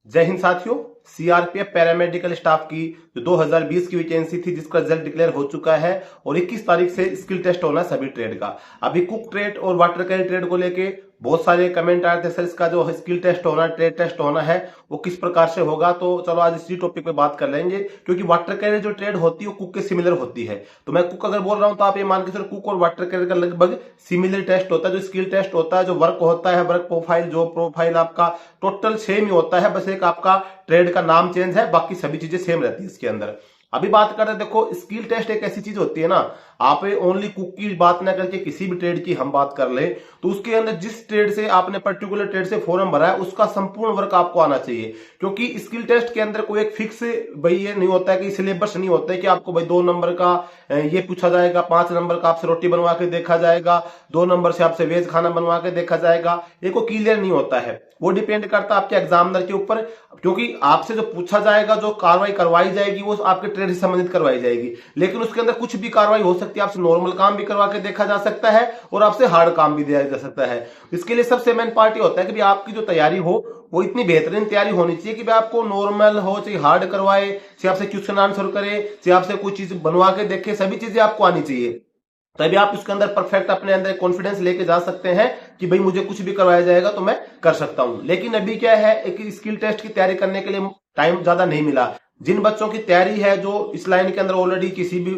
जय हिंद साथियों। CRPF paramedical staff की जो 2020 की वैकेंसी थी जिसका रिजल्ट डिक्लेयर हो चुका है और 21 तारीख से स्किल टेस्ट होना है सभी ट्रेड का। अभी कुक ट्रेड और वाटर कैरी ट्रेड को लेके बहुत सारे कमेंट आए थे, सर इसका जो स्किल टेस्ट होना ट्रेड टेस्ट होना है वो किस प्रकार से होगा। तो चलो आज इसी टॉपिक पे बात कर लेंगे, क्योंकि वाटर कैरी जो ट्रेड होती है वो कुक के सिमिलर होती है। तो मैं कुक अगर बोल रहा हूं तो आप ये मान के चलो कुक और वाटर कैरी का लगभग सिमिलर टेस्ट होता है। जो स्किल टेस्ट होता है, जो वर्क होता है, वर्क प्रोफाइल, जो प्रोफाइल आपका टोटल सेम ही होता है, बस एक आपका ट्रेड का नाम चेंज है, बाकी सभी चीजें सेम रहती है इसके अंदर। अभी बात कर रहे हैं, देखो स्किल टेस्ट एक ऐसी चीज होती है ना, आप ओनली कुक की बात ना करके किसी भी ट्रेड की हम बात कर ले तो उसके अंदर जिस ट्रेड से आपने पर्टिकुलर ट्रेड से फॉर्म भरा है उसका संपूर्ण वर्क आपको आना चाहिए। क्योंकि स्किल टेस्ट के अंदर कोई एक फिक्स भाई ये नहीं होता है कि सिलेबस नहीं होता है कि आपको भाई 2 नंबर का ये पूछा जाएगा, 5 नंबर का आपसे रोटी बनवा के देखा जाएगा, 2 नंबर से आपसे वेज खाना बनवा के देखा जाएगा। ये को क्लियर नहीं होता है, वो डिपेंड करता है आपके एग्जामिनर के ऊपर। क्योंकि आपसे जो पूछा जाएगा, जो कार्रवाई करवाई जाएगी वो आपके ट्रेड से संबंधित करवाई जाएगी, लेकिन उसके अंदर कुछ भी कार्रवाई हो सकती है। आपसे नॉर्मल काम भी करवा के देखा जा सकता है और आपसे हार्ड काम भी दिया जा सकता है। इसके लिए सबसे मेन पार्ट ये होता है कि भाई आपकी जो तैयारी हो वो इतनी बेहतरीन तैयारी होनी चाहिए कि भाई आपको नॉर्मल हो चाहे हार्ड करवाए, चाहे आपसे क्वेश्चन आंसर करे, चाहे आपसे कोई चीज बनवा के देखे, सभी चीजें आपको आनी चाहिए। तभी आप उसके अंदर परफेक्ट अपने अंदर कॉन्फिडेंस लेके जा सकते हैं कि भाई मुझे कुछ भी करवाया जाएगा तो मैं कर सकता हूं। लेकिन अभी क्या है, एक स्किल टेस्ट की तैयारी करने के लिए टाइम ज्यादा नहीं मिला। जिन बच्चों की तैयारी है, जो इस लाइन के अंदर ऑलरेडी किसी भी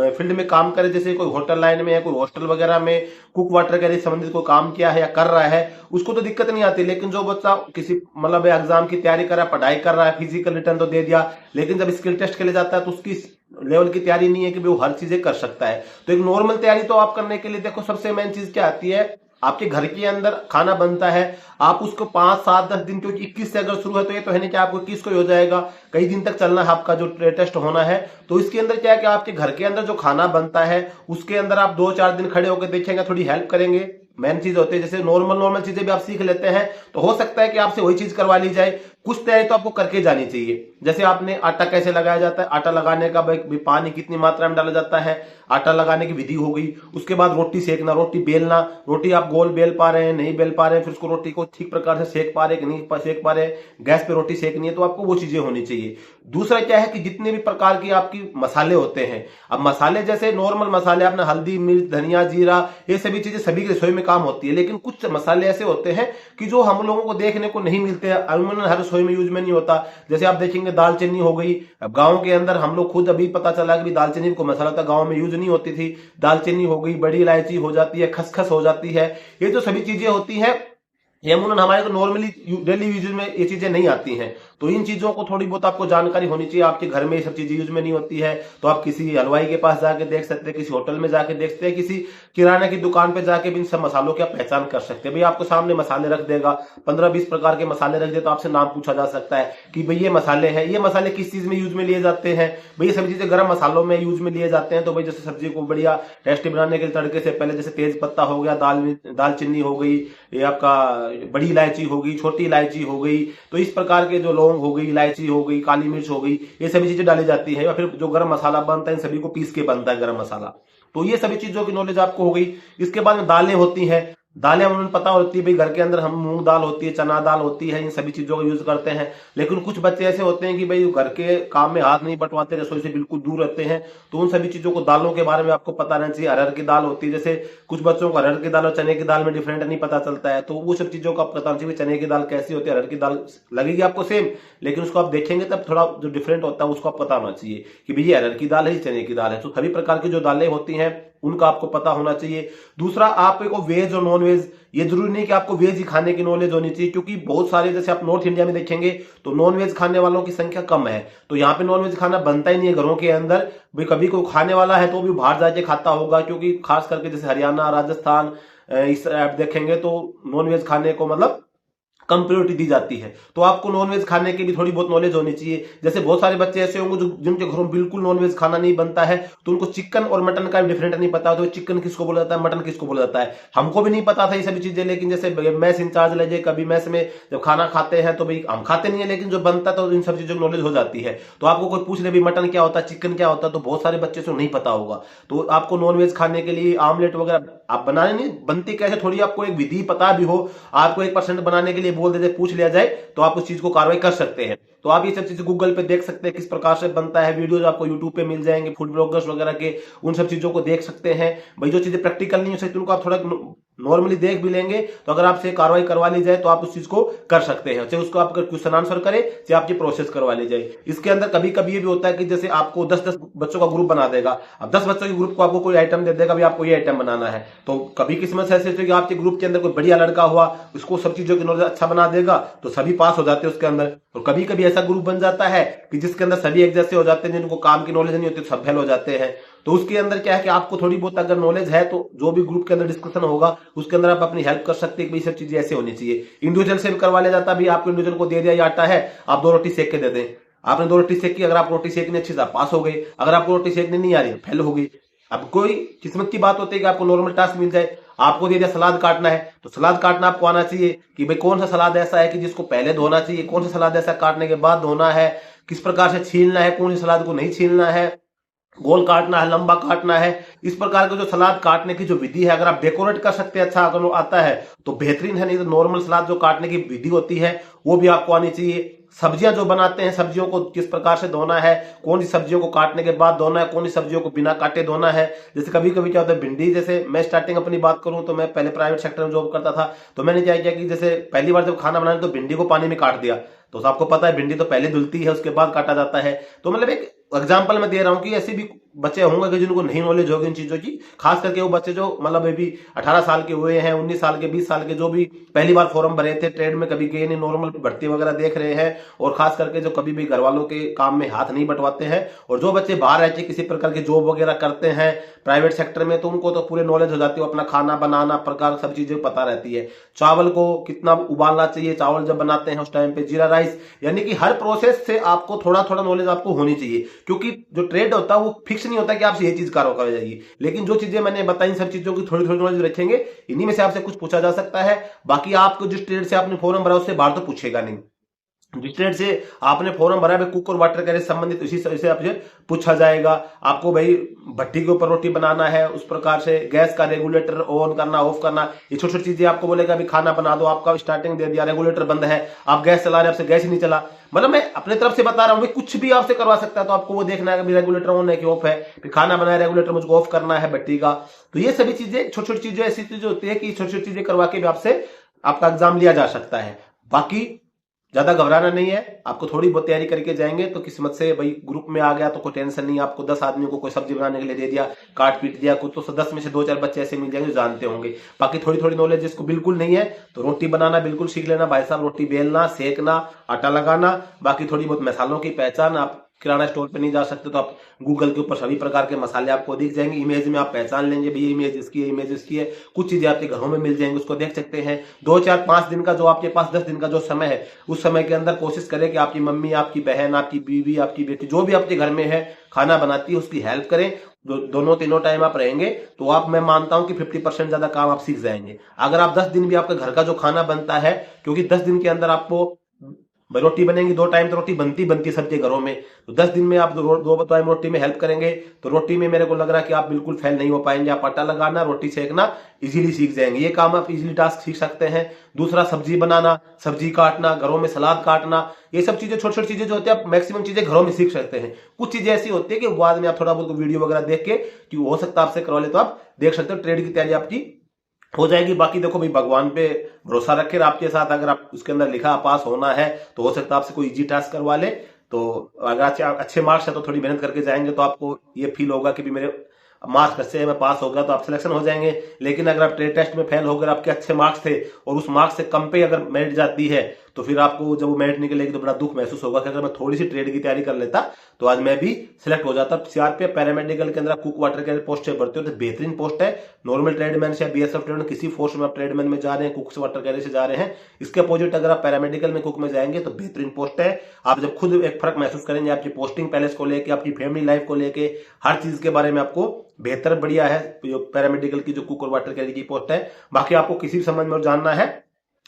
फील्ड में काम करे, जैसे कोई होटल लाइन में है, कोई हॉस्टल वगैरह में कुक वाटर कैरी संबंधित कोई काम किया है या कर रहा है, उसको तो दिक्कत नहीं आती। लेकिन जो बच्चा किसी मतलब एग्जाम की तैयारी कर रहा है, पढ़ाई कर रहा है, फिजिकल रिटर्न तो दे दिया, लेकिन जब स्किल टेस्ट के लिए जाता है तो उसकी लेवल की तैयारी नहीं है कि वो हर चीजें कर सकता है। तो एक नॉर्मल तैयारी तो आप करने के लिए देखो सबसे मेन चीज क्या आती है, आपके घर के अंदर खाना बनता है, आप उसको 5, 7, 10 दिन, क्योंकि 21 से अगर शुरू है तो ये तो है नहीं कि आपको 21 को ही हो जाएगा, कई दिन तक चलना है आपका जो टेस्ट होना है। तो इसके अंदर क्या है कि आपके घर के अंदर जो खाना बनता है उसके अंदर आप 2-4 दिन खड़े होकर देखेंगे, थोड़ी हेल्प करेंगे। मेन चीज होती है जैसे नॉर्मल चीजें भी आप सीख लेते हैं तो हो सकता है कि आपसे वही चीज करवा ली जाए। कुछ तैयारी तो आपको करके जानी चाहिए, जैसे आपने आटा कैसे लगाया जाता है, आटा लगाने का पानी कितनी मात्रा में डाला जाता है, आटा लगाने की विधि हो गई। उसके बाद रोटी सेकना, रोटी बेलना, रोटी आप गोल बेल पा रहे हैं नहीं बेल पा रहे हैं, फिर उसको रोटी को ठीक प्रकार से सेक पा रहे कि नहीं सेक पा रहे, गैस पे रोटी सेकनी है, तो आपको वो चीजें होनी चाहिए। दूसरा क्या है कि जितने भी प्रकार की आपकी मसाले होते हैं, अब मसाले जैसे नॉर्मल मसाले आपने हल्दी, मिर्च, धनिया, जीरा, ये सभी चीजें सभी की रसोई में काम होती है। लेकिन कुछ मसाले ऐसे होते हैं कि जो हम लोगों को देखने को नहीं मिलते हैं, अमूमन हर रसोई में यूज में नहीं होता। जैसे आप देखेंगे दालचीनी हो गई, अब गांव के अंदर हम लोग खुद अभी पता चला कि दालचीनी को मसाला था, गांव में यूज नहीं होती थी। दालचीनी हो गई, बड़ी इलायची हो जाती है, खसखस हो जाती है, ये जो सभी चीजें होती हैं ये अमूमन हमारे को नॉर्मली डेली यूज में ये चीजें नहीं आती हैं। तो इन चीजों को थोड़ी बहुत आपको जानकारी होनी चाहिए। आपके घर में ये सब चीजें यूज में नहीं होती है तो आप किसी हलवाई के पास जाके देख सकते हैं, किसी होटल में जाके देख सकते हैं, किसी किराने की दुकान पे जाके भी इन सब मसालों की आप पहचान कर सकते हैं। भाई आपको सामने मसाले रख देगा, 15-20 प्रकार के मसाले रख दे तो आपसे नाम पूछा जा सकता है कि भाई ये मसाले हैं, ये मसाले किस चीज में यूज में लिए जाते हैं। भाई ये सभी चीजें गर्म मसालों में यूज में लिए जाते हैं। तो भाई जैसे सब्जी को बढ़िया टेस्टी बनाने के लिए तड़के से पहले जैसे तेज पत्ता हो गया, दालचीनी हो गई, ये आपका बड़ी इलायची हो गई, छोटी इलायची हो गई, तो इस प्रकार के जो लौंग हो गई, इलायची हो गई, काली मिर्च हो गई, ये सभी चीजें डाली जाती है। या फिर जो गरम मसाला बनता है इन सभी को पीस के बनता है गरम मसाला। तो ये सभी चीजों की नॉलेज आपको हो गई। इसके बाद में दालें होती हैं, दालें हमें पता होती है भाई घर के अंदर हम मूंग दाल होती है, चना दाल होती है, इन सभी चीजों का यूज करते हैं। लेकिन कुछ बच्चे ऐसे होते हैं कि भाई घर के काम में हाथ नहीं बटवाते, रसोई से बिल्कुल दूर रहते हैं, तो उन सभी चीजों को दालों के बारे में आपको पता रहना चाहिए। अरहर की दाल होती है, जैसे कुछ बच्चों को अरहर की दाल और चने की दाल में डिफरेंट नहीं पता चलता है, तो वो सब चीजों का आपको पता चाहिए चने की दाल कैसी होती है, अरहर की दाल लगेगी आपको सेम, लेकिन उसको आप देखेंगे तब थोड़ा जो डिफरेंट होता है उसको आप पता होना चाहिए कि भाई ये अरहर की दाल है, चने की दाल है। तो सभी प्रकार की जो दालें होती हैं उनका आपको पता होना चाहिए। दूसरा, आपको वेज और नॉन वेज, ये जरूरी नहीं कि आपको वेज ही खाने की नॉलेज होनी चाहिए, क्योंकि बहुत सारे जैसे आप नॉर्थ इंडिया में देखेंगे तो नॉन वेज खाने वालों की संख्या कम है। तो यहाँ पे नॉन वेज खाना बनता ही नहीं है घरों के अंदर। भाई कभी कोई खाने वाला है तो भी बाहर जाके खाता होगा, क्योंकि खास करके जैसे हरियाणा, राजस्थान, इस आप देखेंगे तो नॉन वेज खाने को मतलब कम प्रायोरिटी दी जाती है। तो आपको नॉनवेज खाने की भी थोड़ी बहुत नॉलेज होनी चाहिए। जैसे बहुत सारे बच्चे ऐसे होंगे जो जिनके घरों में बिल्कुल नॉनवेज खाना नहीं बनता है, तो उनको चिकन और मटन का डिफरेंट नहीं पता, तो चिकन किसको बोला जाता है, मटन किसको बोला जाता है। हमको भी नहीं पता था ये सभी चीजें, लेकिन जैसे मैस इंचार्ज ले जाए, कभी मैस में जब खाना खाते हैं तो भाई हम खाते नहीं है, लेकिन जो बनता है तो इन सब चीजों की नॉलेज हो जाती है। तो आपको कोई पूछ ले भी मटन क्या होता है, चिकन क्या होता है, तो बहुत सारे बच्चे से नहीं पता होगा। तो आपको नॉनवेज खाने के लिए आमलेट वगैरह आप बनाने नहीं बनती कैसे, थोड़ी आपको एक विधि पता भी हो, आपको 1% बनाने के लिए बोल देते, पूछ लिया जाए तो आप उस चीज को कार्रवाई कर सकते हैं। तो आप ये सब चीजें गूगल पे देख सकते हैं किस प्रकार से बनता है, वीडियोज आपको यूट्यूब पे मिल जाएंगे, फूड ब्लॉगर्स वगैरह के, उन सब चीजों को देख सकते हैं। भाई जो चीजें प्रैक्टिकल नहीं हो सकती उनको आप थोड़ा नॉर्मली देख भी लेंगे, तो अगर आपसे कार्रवाई करवा ली जाए तो आप उस चीज को कर सकते हैं, चाहे उसको आप क्वेश्चन आंसर करें, चाहे आपकी प्रोसेस करवा ली जाए। इसके अंदर कभी कभी ये भी होता है कि जैसे आपको 10-10 बच्चों का ग्रुप बना देगा, अब 10 बच्चों के ग्रुप को आपको कोई आइटम दे देगा, भी आपको ये आइटम बनाना है, तो कभी किस्मत से ऐसे होती है कि आपके ग्रुप के अंदर कोई बढ़िया लड़का हुआ, उसको सब चीजों की नॉलेज अच्छा बना देगा, तो सभी पास हो जाते हैं उसके अंदर। और कभी कभी ऐसा ग्रुप बन जाता है कि जिसके अंदर सभी एक जैसे हो जाते हैं, जिनको काम की नॉलेज नहीं होती, सब फेल हो जाते हैं। तो उसके अंदर क्या है कि आपको थोड़ी बहुत अगर नॉलेज है तो जो भी ग्रुप के अंदर डिस्कशन होगा उसके अंदर आप अपनी हेल्प कर सकते हैं कि सब चीजें ऐसे होनी चाहिए। इंडिविजुअल से भी करवा लिया जाता, भी आपको इंडिविजुअल को दे दिया ये आटा है, आप 2 रोटी सेक के दे दें, आपने 2 रोटी सेक की, अगर आप रोटी सेकने अच्छी से पास हो गए, अगर आपको रोटी सेकने नहीं आ रही फेल हो गई। अब कोई किस्मत की बात होती है कि आपको नॉर्मल टास्क मिल जाए, आपको दे दिया सलाद काटना है, तो सलाद काटना आपको आना चाहिए कि भाई कौन सा सलाद ऐसा है कि जिसको पहले धोना चाहिए, कौन सा सलाद ऐसा काटने के बाद धोना है, किस प्रकार से छीलना है, कौन सी सलाद को नहीं छीलना है, गोल काटना है, लंबा काटना है। इस प्रकार के जो सलाद काटने की जो विधि है, अगर आप डेकोरेट कर सकते हैं, अच्छा अगर वो आता है तो बेहतरीन है, नहीं तो नॉर्मल सलाद जो काटने की विधि होती है वो भी आपको आनी चाहिए। सब्जियां जो बनाते हैं, सब्जियों को किस प्रकार से धोना है, कौन सी सब्जियों को काटने के बाद धोना है, कौन सी सब्जियों को बिना काटे धोना है। जैसे कभी कभी क्या होता है, भिंडी, जैसे मैं स्टार्टिंग अपनी बात करूं तो मैं पहले प्राइवेट सेक्टर में जॉब करता था, तो मैंने क्या किया कि जैसे पहली बार जब खाना बनाने तो भिंडी को पानी में काट दिया, तो आपको पता है भिंडी तो पहले धुलती है उसके बाद काटा जाता है। तो मतलब एक एग्जाम्पल मैं दे रहा हूं कि ऐसे भी बच्चे होंगे कि जिनको नहीं नॉलेज होगी इन चीजों की, खास करके वो बच्चे जो मतलब अभी 18 साल के हुए हैं, 19 साल के, 20 साल के, जो भी पहली बार फॉर्म भरे थे, ट्रेड में कभी गए नहीं, नॉर्मल भर्ती वगैरह देख रहे हैं, और खास करके जो कभी भी घर वालों के काम में हाथ नहीं बंटवाते हैं, और जो बच्चे बाहर रहते किसी प्रकार की जॉब वगैरह करते हैं प्राइवेट सेक्टर में, तो उनको तो पूरे नॉलेज हो जाती है, अपना खाना बनाना प्रकार सब चीजें पता रहती है। चावल को कितना उबालना चाहिए, चावल जब बनाते हैं उस टाइम पे जीरा राइस, यानी कि हर प्रोसेस से आपको थोड़ा थोड़ा नॉलेज आपको होनी चाहिए, क्योंकि जो ट्रेड होता है वो फिक्स नहीं होता कि आपसे ये चीज कर जाएगी। लेकिन जो चीजें मैंने बताई सब चीजों की थोड़ी थोड़ी नॉलेज रखेंगे, इन्हीं में से आपसे कुछ पूछा जा सकता है। बाकी आपको जिस ट्रेड से आपने फॉर्म भरा उससे बाहर तो पूछेगा नहीं। जिस ट्रेड से आपने फॉर्म भरा है कुक और वाटर कैरियर संबंधित, इसी से आपसे पूछा जाएगा। आपको भाई भट्टी के ऊपर रोटी बनाना है, उस प्रकार से गैस का रेगुलेटर ऑन करना ऑफ करना, ये छोटी छोटी चीजें आपको बोलेगा अभी खाना बना दो, आपका स्टार्टिंग दे दिया, रेगुलेटर बंद है, आप गैस चला रहे हैं, आपसे गैस ही नहीं चला, मतलब मैं अपने तरफ से बता रहा हूँ, कुछ भी आपसे करवा सकता है। तो आपको वो देखना है कि रेगुलेटर ऑन है कि ऑफ है, फिर खाना बनाया, रेगुलेटर मुझको ऑफ करना है भट्टी का। तो ये सभी चीजें छोटी छोटी चीजें ऐसी चीजें होती है कि छोटी छोटी चीजें करवा के भी आपसे आपका एग्जाम लिया जा सकता है। बाकी ज्यादा घबराना नहीं है, आपको थोड़ी बहुत तैयारी करके जाएंगे तो किस्मत से भाई ग्रुप में आ गया तो कोई टेंशन नहीं। आपको 10 आदमियों को कोई सब्जी बनाने के लिए दे दिया, काट पीट दिया कुछ, तो 10 में से 2-4 बच्चे ऐसे मिल जाएंगे जो जानते होंगे। बाकी थोड़ी थोड़ी नॉलेज जिसको बिल्कुल नहीं है तो रोटी बनाना बिल्कुल सीख लेना भाई साहब, रोटी बेलना, सेकना, आटा लगाना। बाकी थोड़ी बहुत मसालों की पहचान, आप किराना स्टोर पे नहीं जा सकते तो आप गूगल के ऊपर सभी प्रकार के मसाले आपको दिख जाएंगे, इमेज में आप पहचान लेंगे भाई ये इमेज इसकी है, इमेज इसकी है। कुछ चीजें आपके घरों में मिल जाएंगी, उसको देख सकते हैं। 2-4-5 दिन का जो आपके पास 10 दिन का जो समय है, उस समय के अंदर कोशिश करें कि आपकी मम्मी, आपकी बहन, आपकी बीवी, आपकी बेटी, जो भी आपके घर में है खाना बनाती है उसकी हेल्प करें। दोनों तीनों टाइम आप रहेंगे तो आप, मैं मानता हूं कि 50% ज्यादा काम आप सीख जाएंगे। अगर आप 10 दिन भी आपके घर का जो खाना बनता है, क्योंकि 10 दिन के अंदर आपको रोटी बनेंगी, 2 टाइम तो रोटी बनती सबके घरों में, तो 10 दिन में आप दो टाइम रोटी में हेल्प करेंगे तो रोटी में मेरे को लग रहा है कि आप बिल्कुल फेल नहीं हो पाएंगे। आप आटा लगाना, रोटी सेकना इजीली सीख जाएंगे, ये काम आप इजीली टास्क सीख सकते हैं। दूसरा सब्जी बनाना, सब्जी काटना, घरों में सलाद काटना, ये सब चीजें छोटी छोटी चीजें जो होती है आप मैक्सिमम चीजें घरों में सीख सकते हैं। कुछ चीजें ऐसी होती है कि बाद में आप थोड़ा बहुत वीडियो वगैरह देख के कि हो सकता है आपसे करवा ले तो आप देख सकते हो, ट्रेड की तैयारी आपकी हो जाएगी। बाकी देखो भाई भगवान पे भरोसा रखे, आपके साथ अगर आप उसके अंदर लिखा पास होना है तो हो सकता है आपसे कोई इजी टास्क करवा ले। तो अगर अच्छे मार्क्स है तो थोड़ी मेहनत करके जाएंगे तो आपको ये फील होगा कि भी मेरे मार्क्स अच्छे हैं, मैं पास हो गया, तो आप सिलेक्शन हो जाएंगे। लेकिन अगर आप ट्रेड टेस्ट में फेल हो गए, आपके अच्छे मार्क्स थे और उस मार्क्स से कम पे अगर मेरिट जाती है तो फिर आपको जब वो मेरिट निकलेगी तो बड़ा दुख महसूस होगा कि अगर मैं थोड़ी सी ट्रेड की तैयारी कर लेता तो आज मैं भी सिलेक्ट हो जाता। सीआरपीएफ पैरामेडिकल के अंदर कुक वाटर कैरियर पोस्ट भरते हो तो बेहतरीन पोस्ट है। नॉर्मल ट्रेडमैन से बीएसएफ ट्रेडमैन किसी फोर्स में आप ट्रेडमैन में जा रहे हैं, कुक से वाटर कैरियर से जा रहे हैं, इसके अपोजिट अगर आप पैरामेडिकल में कुक में जाएंगे तो बेहतरीन पोस्ट है। आप जब खुद एक फर्क महसूस करेंगे आपकी पोस्टिंग पैलेस को लेकर, आपकी फैमिली लाइफ को लेकर, हर चीज के बारे में आपको बेहतर बढ़िया है जो पैरामेडिकल की जो कुक और वाटर कैरियर की पोस्ट है। बाकी आपको किसी भी संबंध में जानना है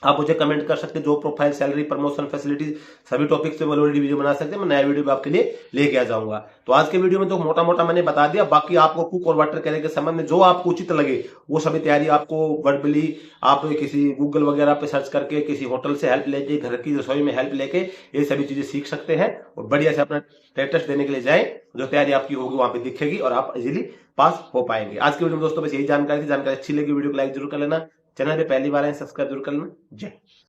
आप मुझे कमेंट कर सकते हैं, job profile, salary, promotion, facilities, सभी टॉपिक्स पे ऑलरेडी वीडियो बना सकते हैं। मैं नया वीडियो भी आपके लिए लेके आ जाऊंगा। तो आज के वीडियो में तो मोटा मोटा मैंने बता दिया। बाकी आपको कुक और वाटर कैरियर के संबंध में जो आपको उचित लगे वो सभी तैयारी आपको वर्बली आप किसी गूगल वगैरह पे सर्च करके, किसी होटल से हेल्प लेके, घर की रसोई में हेल्प लेके ये सभी चीजें सीख सकते हैं और बढ़िया से अपना टेस्ट देने के लिए जाएं। जो तैयारी आपकी होगी वहां पे दिखेगी और आप इजीली पास हो पाएंगे। आज के वीडियो में दोस्तों बस यही जानकारी थी। जानकारी अच्छी लगी वीडियो को लाइक जरूर कर लेना, चैनल पे पहली बार है सब्सक्राइब जरूर कर लेना। जय